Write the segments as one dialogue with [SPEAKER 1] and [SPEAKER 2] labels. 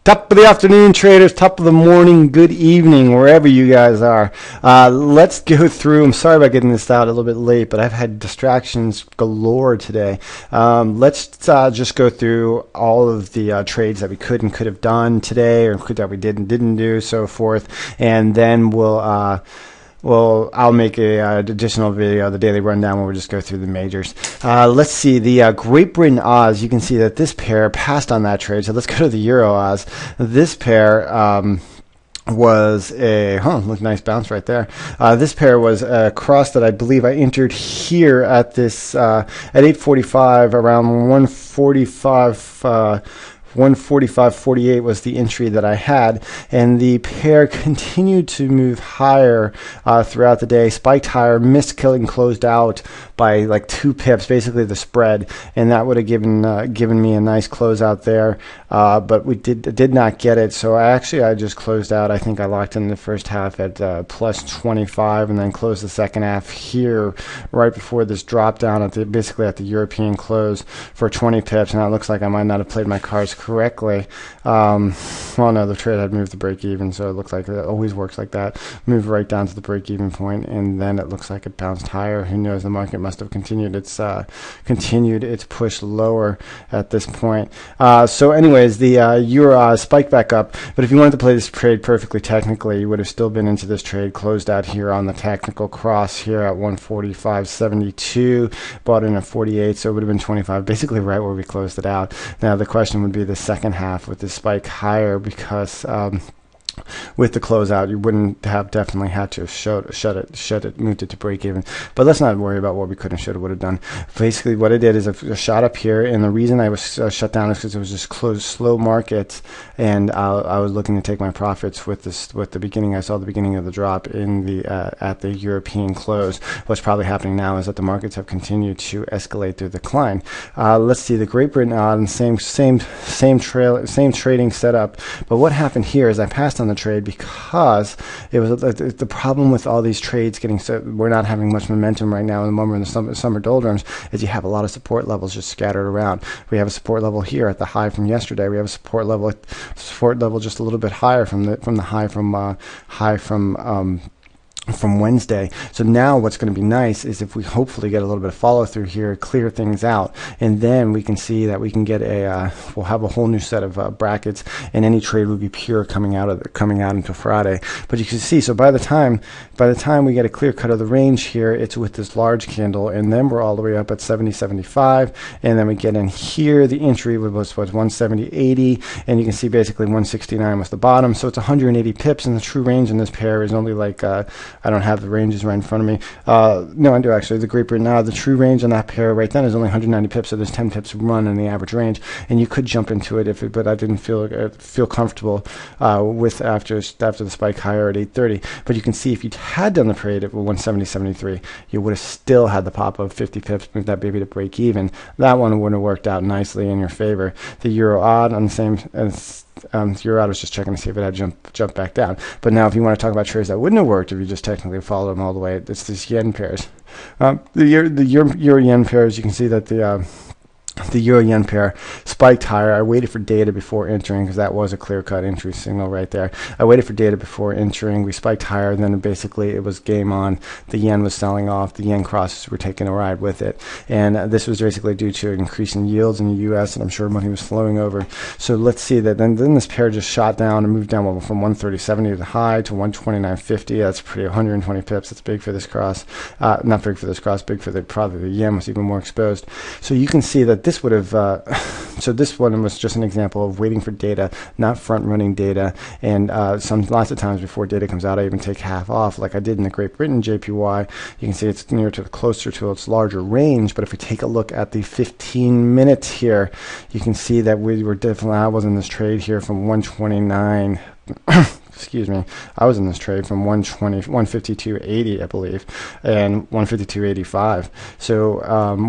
[SPEAKER 1] Top of the afternoon, traders. Top of the morning. Good evening, wherever you guys are. Let's go through. I'm sorry about getting this out a little bit late, but I've had distractions galore today. Let's just go through all of the trades that we could and could have done today, or that we did and didn't do, so forth, and then I'll make a additional video, the daily rundown, where we'll just go through the majors. Let's see, the Great Britain Oz, you can see that this pair passed on that trade. So let's go to the Euro Oz. This pair was a, look, nice bounce right there. This pair was a cross that I believe I entered here at this, at 8:45, around 145, 145.48 was the entry that I had, and the pair continued to move higher throughout the day, spiked higher, missed killing, closed out by like 2 pips, basically the spread, and that would have given me a nice closeout there, but we did not get it. So I just closed out. I think I locked in the first half at plus 25, and then closed the second half here right before this drop down at basically at the European close for 20 pips, and it looks like I might not have played my cards correctly. Well, no, the trade had moved the break even, so it looks like it always works like that. Moved right down to the break even point, and then it looks like it bounced higher. Who knows? The market must have continued its push lower at this point. So anyways, the Euro spiked back up, but if you wanted to play this trade perfectly technically, you would have still been into this trade, closed out here on the technical cross here at 145.72, bought in at 48, so it would have been 25, basically right where we closed it out. Now the question would be the second half with the spike higher, because with the closeout, you wouldn't have definitely had to have shut it, moved it to break even. But let's not worry about what we could and should have would have done. Basically, what I did is I shot up here, and the reason I was shut down is because it was just closed, slow market, and I was looking to take my profits with the beginning. I saw the beginning of the drop in the at the European close. What's probably happening now is that the markets have continued to escalate through the decline. Let's see, the Great Britain on same trading setup. But what happened here is I passed on the trade because it was the problem with all these trades getting we're not having much momentum right now in the summer doldrums, is you have a lot of support levels just scattered around. We have a support level here at the high from yesterday. We have a support level just a little bit higher from the high from Wednesday. So now what's going to be nice is if we hopefully get a little bit of follow through here, clear things out, and then we can see that we can get we'll have a whole new set of brackets, and any trade would be pure coming out into Friday. But you can see, so by the time we get a clear cut of the range here, it's with this large candle, and then we're all the way up at 70.75, and then we get in here. The entry was 170.80, and you can see basically 169 was the bottom. So it's 180 pips, and the true range in this pair is only like I don't have the ranges right in front of me. No, I do actually. The Great Britain now, the true range on that pair right then is only 190 pips, so there's 10 pips run in the average range, and you could jump into it but I didn't feel comfortable with after the spike higher at 8:30. But you can see if you had done the trade at 170.73, you would have still had the pop of 50 pips, moved that baby to break even. That one would have worked out nicely in your favor. The Euro odd on the same as Euro, I was just checking to see if it had jumped back down. But now if you want to talk about trades that wouldn't have worked if you just technically followed them all the way, it's these yen pairs. The Euro yen pairs, you can see that the Euro-Yen pair spiked higher. I waited for data before entering because that was a clear-cut entry signal right there. I waited for data before entering. We spiked higher, then basically it was game on. The yen was selling off. The yen crosses were taking a ride with it. And this was basically due to an increase in yields in the U.S., and I'm sure money was flowing over. So let's see that. Then this pair just shot down and moved down from 130.70 the high to 129.50. That's pretty 120 pips. That's big for this cross. Not big for this cross, big for probably the yen was even more exposed. So you can see that this would have, so this one was just an example of waiting for data, not front-running data, and lots of times before data comes out, I even take half off, like I did in the Great Britain JPY. You can see it's closer to its larger range, but if we take a look at the 15 minutes here, you can see that we were definitely, I was in this trade here from 129, excuse me, I was in this trade from 152.80, I believe, and 152.85. So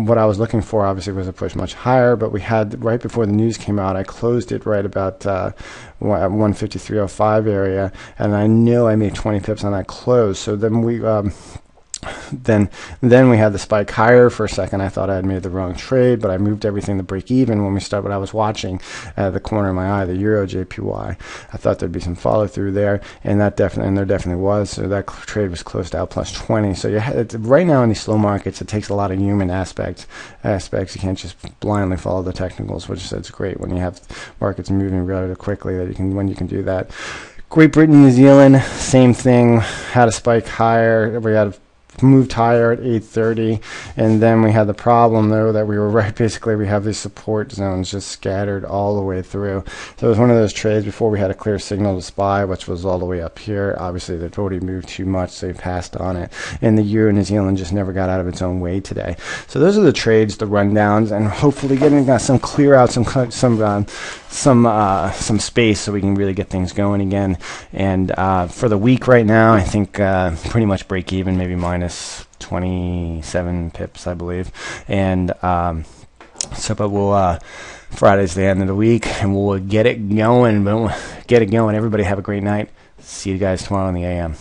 [SPEAKER 1] what I was looking for obviously was a push much higher, but we had, right before the news came out, I closed it right about 153.05 area, and I know I made 20 pips on that close. So then we then we had the spike higher. For a second I thought I had made the wrong trade, but I moved everything to break even when we started. What I was watching at the corner of my eye, the EURJPY, I thought there'd be some follow through there, and there definitely was. So that trade was closed out plus 20. So right now in these slow markets, it takes a lot of human aspects. You can't just blindly follow the technicals, which is great when you have markets moving rather quickly, when you can do that. Great Britain, New Zealand, same thing, had a spike higher. We had moved higher at 8:30, and then we had the problem though that we were right. Basically, we have these support zones just scattered all the way through. So it was one of those trades before we had a clear signal to SPY, which was all the way up here. Obviously, they've already moved too much, so they passed on it. And the Euro New Zealand just never got out of its own way today. So those are the trades, the rundowns, and hopefully getting some clear out, some space so we can really get things going again. And for the week right now, I think pretty much break even, maybe minus 27 pips, I believe. And but we'll Friday's the end of the week, and we'll get it going. Everybody have a great night. See you guys tomorrow in the AM.